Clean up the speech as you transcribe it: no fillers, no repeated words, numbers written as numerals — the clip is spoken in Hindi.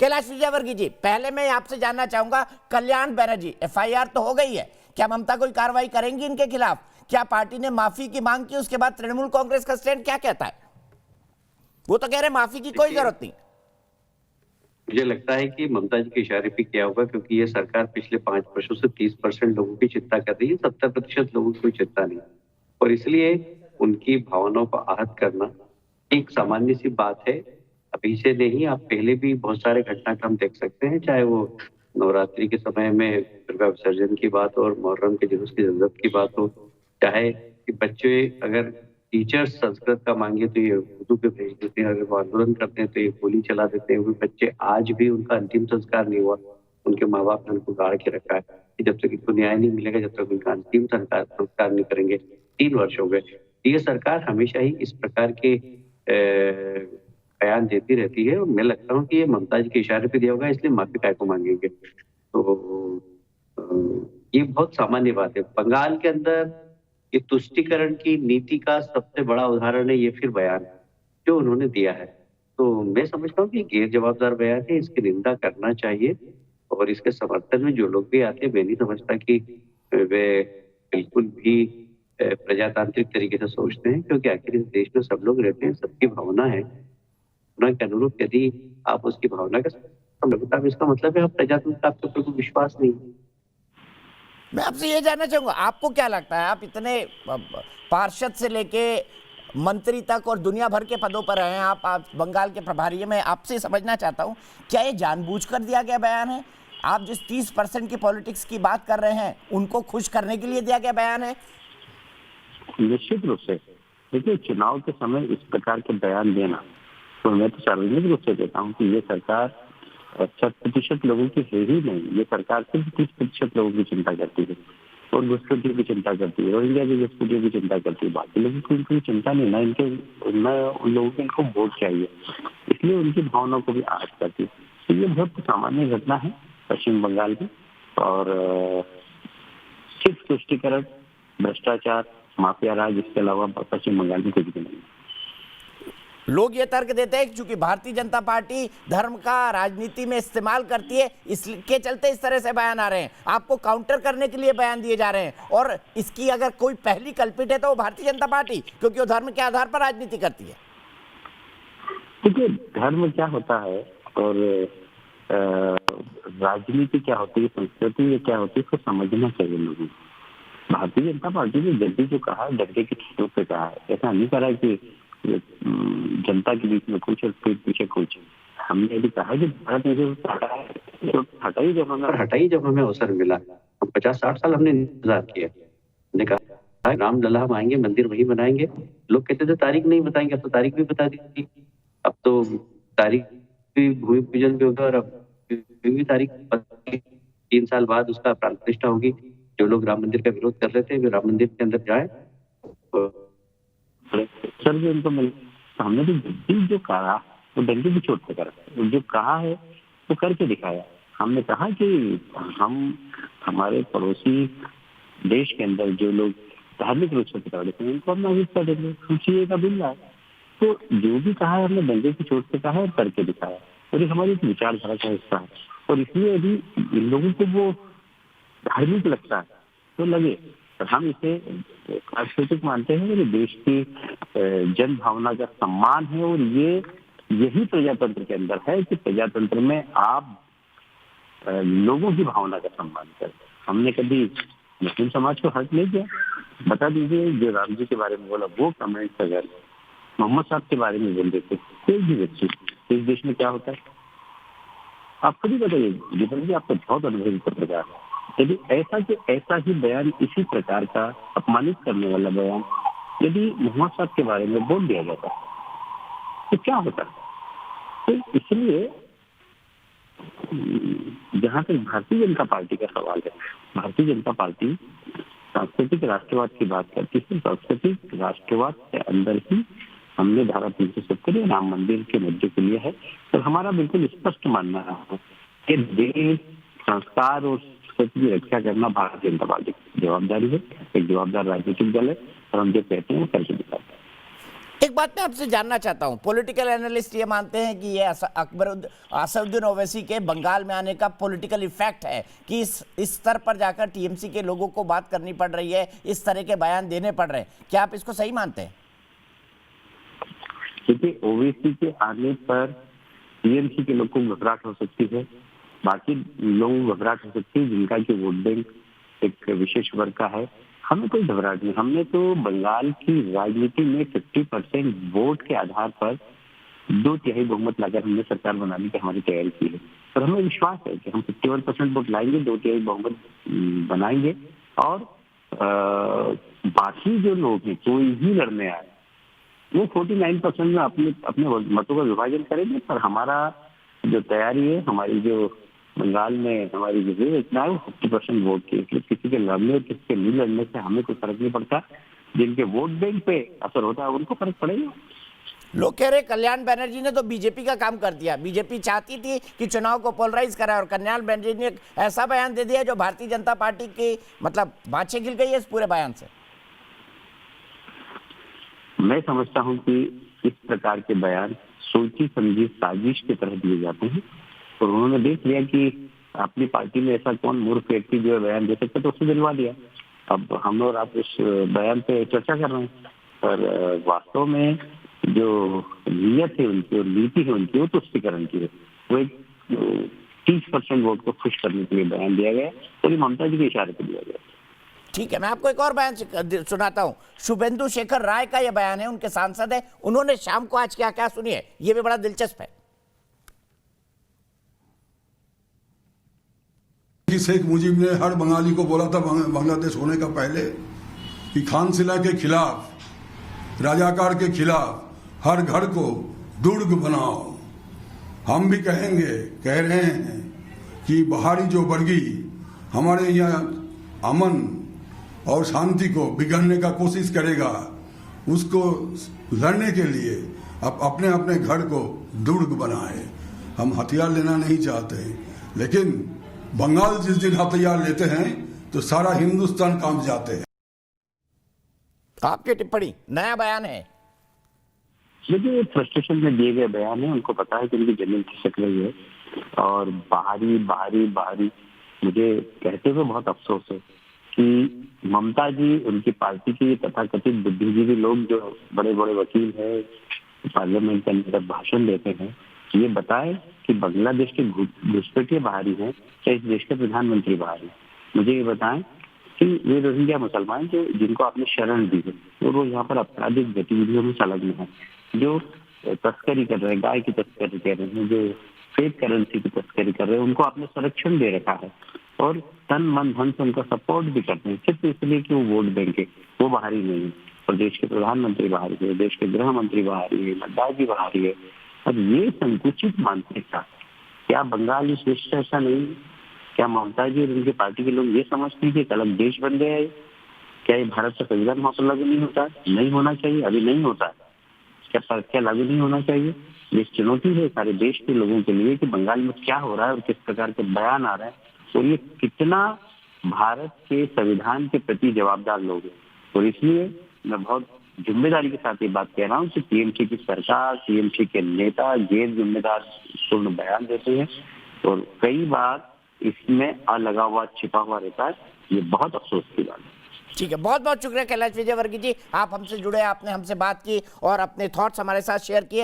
कैलाश विजयवर्गीय जी, पहले मैं आपसे जानना चाहूंगा, कल्याण बनर्जी एफआईआर तो हो गई है, क्या ममता कोई कार्रवाई करेंगी इनके खिलाफ? क्या पार्टी ने माफी की मांग की? उसके बाद तृणमूल कांग्रेस का स्टैंड क्या कहता है? वो तो कह रहे माफी की कोई जरूरत नहीं। मुझे लगता है कि ममता जी के इशारे पे किया होगा, क्योंकि ये सरकार पिछले 5 वर्षों से 30% लोगों की चिंता कर रही है, 70% लोगों की कोई चिंता नहीं, और इसलिए उनकी भावनाओं को आहत करना एक सामान्य सी बात है। अभी से नहीं, आप पहले भी बहुत सारे घटनाक्रम देख सकते हैं, चाहे वो नवरात्रि के समय में दुर्गा विसर्जन की बात हो और मुहर्रम के जुलूस की जरूरत की बात हो, चाहे कि बच्चे अगर टीचर्स संस्कृत का मांगे तो ये उर्दू पे भेज देते हैं, अगर वो आंदोलन करते हैं तो ये गोली चला देते हैं। वो बच्चे आज भी उनका अंतिम संस्कार नहीं हुआ, उनके माँ बाप ने उनको गाड़ के रखा है कि जब तक इनको न्याय नहीं मिलेगा, जब तक उनका अंतिम संस्कार नहीं करेंगे। 3 वर्ष हो गए। ये सरकार हमेशा ही इस प्रकार के बयान देती रहती है, और मैं लगता हूँ कि ये ममता जी के इशारे पे दिया होगा, इसलिए माफी काय को मांगेंगे। तो ये बहुत सामान्य बात है। बंगाल के अंदर ये तुष्टिकरण की नीति का सबसे बड़ा उदाहरण है ये फिर बयान जो उन्होंने दिया है। तो मैं समझता हूँ कि गैर जवाबदार बयान है, इसकी निंदा करना चाहिए, और इसके समर्थन में जो लोग भी आते हैं, मैं नहीं समझता कि वे बिल्कुल भी प्रजातांत्रिक तरीके से सोचते हैं, क्योंकि आखिर इस देश में सब लोग रहते हैं, सबकी भावना है। भावना के अनुरूप यदि आप उसकी भावना का समझौता, इसका मतलब है आप प्रजातंत्र, आपके ऊपर कोई विश्वास नहीं। मैं आपसे ये जानना चाहूंगा, आपको क्या लगता है, आप इतने पार्षद से लेके मंत्री तक और दुनिया भर के पदों पर रहे हैं, आप बंगाल के प्रभारी हैं, मैं आपसे समझना चाहता हूं, क्या ये जानबूझकर दिया गया बयान है? आप जिस 30% की पॉलिटिक्स की बात कर रहे हैं, उनको खुश करने के लिए दिया गया बयान है? निश्चित रूप से। देखिए, चुनाव के समय इस प्रकार के बयान देना, तो मैं तो सार्वजनिक रूप से कहता हूँ कि ये सरकार 60% लोगों की है ही नहीं। ये सरकार सिर्फ 30% लोगों की चिंता करती है, और घुसपैठियों की चिंता करती है, रोहिंग्या की घुसपैठियों की चिंता करती है। बाकी लोगों की उनकी चिंता नहीं, ना उन लोगों को इनको वोट चाहिए, इसलिए उनकी भावनाओं को भी आहत करती है। तो ये बहुत सामान्य घटना है पश्चिम बंगाल में, और सिर्फ तुष्टिकरण, भ्रष्टाचार, माफिया राज, इसके अलावा पश्चिम बंगाल में कुछ भी नहीं। लोग ये तर्क देते हैं कि चूंकि भारतीय जनता पार्टी धर्म का राजनीति में इस्तेमाल करती है, इसके चलते इस तरह से बयान आ रहे हैं, आपको काउंटर करने के लिए बयान दिए जा रहे हैं, और इसकी अगर कोई पहली कल्पित है तो वो भारतीय जनता पार्टी, क्योंकि वो धर्म के आधार पर राजनीति करती है। देखिए, धर्म क्या होता है और राजनीति क्या होती है, संस्कृति क्या होती है, इसको समझना चाहिए लोगों को। भारतीय जनता पार्टी ने जल्दी जो कहा, डंडे की चोटों पे कहा है, ऐसा नहीं करा कि जनता के बीच में कुछ और पीछे कुछ। हमने भी कहा कि भारत में जो हटाई जब हमें अवसर मिला, 50-60 साल हमने इंतजार किया, हमने कहा रामलला हम आएंगे, मंदिर वही बनाएंगे। लोग कहते थे तारीख नहीं बताएंगे, अब तो तारीख भी बता दी, अब तो तारीख भी, भूमि पूजन भी होगा, और अब भी तारीख 3 साल बाद उसका प्राण प्रतिष्ठा होगी। जो लोग राम मंदिर का विरोध कर रहे थे, वे राम मंदिर के अंदर जाए। सर भी उनको मिल, तो हमने भी जो कहा वो डंडे की चोट पे करा, जो कहा है वो करके दिखाया। हमने कहा कि हम हमारे पड़ोसी देश के अंदर जो लोग धार्मिक रूप से प्रताड़ित हैं, उनको हम नागरिकता देंगे, हम सीए का बिल लाए। तो जो भी कहा है हमने डंडे की चोट पे कहा है और करके दिखाया, और ये हमारी विचारधारा का हिस्सा है। और इसलिए यदि इन लोगों को वो धार्मिक लगता है तो लगे, पर हम इसे सांस्कृतिक मानते हैं, मेरे देश की जन भावना का सम्मान है, और यही प्रजातंत्र के अंदर है कि प्रजातंत्र में आप लोगों की भावना का सम्मान करें। हमने कभी मुस्लिम समाज को हर्ट नहीं किया। बता दीजिए, जो राम जी के बारे में बोला वो कमेंट्स अगर मोहम्मद साहब के बारे में बोल देते कोई भी व्यक्ति, इस देश में क्या होता है आप खुद ही बताइए। जीवन जी, आपका बहुत अनुभवी पत्रकार है, यदि ऐसा ही बयान, इसी प्रकार का अपमानित करने वाला बयान यदि मोहम्मद साहब के बारे में बोल दिया जाता तो क्या होता? तो इसलिए जहां तक भारतीय जनता पार्टी का सवाल है, भारतीय जनता पार्टी सांस्कृतिक राष्ट्रवाद की बात करती है। सांस्कृतिक राष्ट्रवाद के अंदर ही हमने धारा 370 राम मंदिर के मुद्दे के लिए है, और हमारा बिल्कुल स्पष्ट मानना है कि देश, संस्कार और संस्कृति की रक्षा करना भारतीय जनता पार्टी की जवाबदारी है, एक जवाबदार राजनीतिक दल है, और हम जो कहते हैं वो करके दिखाते हैं। एक बात मैं आपसे जानना चाहता हूं, पॉलिटिकल एनालिस्ट ये मानते हैं कि ये असदुद्दीन ओवैसी के बंगाल में आने का पॉलिटिकल इफेक्ट है कि इस स्तर पर जाकर टीएमसी के लोगों को बात करनी पड़ रही है, इस तरह के बयान देने पड़ रहे हैं। क्या आप इसको सही मानते हैं? क्योंकि ओवैसी के आने पर टीएमसी के लोग को घबराहट हो सकती है, बाकी लोगों को घबराहट हो सकती है जिनका कि वोट बैंक एक विशेष वर्ग का है। हमें कोई घबराहट नहीं। हमने तो बंगाल की राजनीति में 50% वोट के आधार पर 2/3 बहुमत लाकर हमने सरकार बनाने की हमारी तैयारी की है और हमें विश्वास है कि हम 51% वोट लाएंगे, 2/3 बहुमत बनाएंगे और बाकी जो लोग हैं कोई भी लड़ने आए वो 49% में अपने मतों का विभाजन करेंगे। पर हमारा जो तैयारी है, हमारी जो बंगाल में हमारी जो इतना है 50% वोट की, इसलिए किसी के लड़ने और किसी के नहीं लड़ने से हमें कोई फर्क नहीं पड़ता। जिनके वोट बैंक पे असर होता है उनको फर्क पड़ेगा। लोग कह रहे कल्याण बनर्जी ने तो बीजेपी का काम कर दिया। बीजेपी चाहती थी कि चुनाव को पोलराइज कराए और कल्याण बनर्जी ने ऐसा बयान दे दिया जो भारतीय जनता पार्टी की मतलब बाँछें खिल गई है इस पूरे बयान से। मैं समझता हूं कि इस प्रकार के बयान सोची समझी साजिश की तरह दिए जाते हैं और उन्होंने देख लिया कि अपनी पार्टी में ऐसा कौन मूर्ख व्यक्ति जो है बयान दे सकता, तो उससे दिलवा दिया। अब हम और आप उस बयान पे चर्चा कर रहे हैं, पर वास्तव में जो नीयत है उनकी और नीति है उनकी वो तुष्टीकरण की है। वो एक 30% वोट को खुश करने के लिए बयान दिया गया और ये ममता जी के इशारे पर दिया गया। ठीक है, मैं आपको एक और बयान सुनाता हूं। शुभेंदु शेखर राय का यह बयान है, उनके सांसद है। उन्होंने शाम को आज क्या क्या सुनिए, यह भी बड़ा दिलचस्प है। शेख मुजीब ने हर बंगाली को बोला था बांग्लादेश होने का पहले कि खानसिला के खिलाफ, राजाकार के खिलाफ हर घर को दुर्ग बनाओ। हम भी कहेंगे, कह रहे हैं कि बाहरी जो वर्गी हमारे यहाँ अमन और शांति को बिगड़ने का कोशिश करेगा, उसको लड़ने के लिए अपने अपने घर को दुर्ग बनाए। हम हथियार लेना नहीं चाहते, लेकिन बंगाल जिस दिन हथियार लेते हैं तो सारा हिंदुस्तान कांप जाते हैं। आपकी टिप्पणी, नया बयान है। देखिए, फ्रस्ट्रेशन में दिए गए बयान है, उनको पता है कि उनकी जमीन खिसक रही है और बाहरी मुझे कहते हुए बहुत अफसोस है कि ममता जी, उनकी पार्टी की तथाकथित बुद्धिजीवी लोग जो बड़े बड़े वकील हैं, पार्लियामेंट के अंदर भाषण देते हैं, ये बताएं कि बांग्लादेश के घुसपैठिए बाहरी हैं या इस देश के प्रधानमंत्री बाहरी। मुझे ये बताएं कि वे रोहिंग्या मुसलमान जो जिनको आपने शरण दी है और वो यहाँ पर आपराधिक गतिविधियों में संलग्न है, जो तस्करी कर रहे हैं, गाय की तस्करी कर रहे हैं, जो फेक करेंसी की तस्करी कर रहे हैं, उनको आपने संरक्षण दे रखा है और तन मन धन से उनका सपोर्ट भी करते हैं, सिर्फ इसलिए कि वो वोट देंगे। वो बाहरी नहीं है और देश के प्रधानमंत्री बाहरी है, देश के गृह मंत्री बाहरी है, नड्डा जी बाहरी है। अब ये संकुचित मानसिकता, क्या बंगाल इस देश से ऐसा नहीं? क्या ममता जी और उनकी पार्टी के लोग ये समझते हैं कि एक अलग देश बन गया है? क्या ये भारत का संविधान वहां पर लागू नहीं होता? नहीं होना चाहिए, अभी नहीं होता। क्या लागू नहीं होना चाहिए? ये चुनौती है सारे देश के लोगों के लिए कि बंगाल में क्या हो रहा है और किस प्रकार के बयान आ रहे हैं और ये कितना भारत के संविधान के प्रति जवाबदार लोग हैं। और इसलिए मैं बहुत जिम्मेदारी के साथ ये बात कह रहा हूँ कि टीएमसी की सरकार, टीएमसी के नेता गैर जिम्मेदार पूर्ण बयान देते हैं और कई बार इसमें अलगा हुआ छिपा हुआ रहता है। ये बहुत अफसोस की बात है। ठीक है, बहुत बहुत शुक्रिया कैलाश विजयवर्गीय जी, आप हमसे जुड़े, आपने हमसे बात की और अपने थॉट्स हमारे साथ शेयर किए।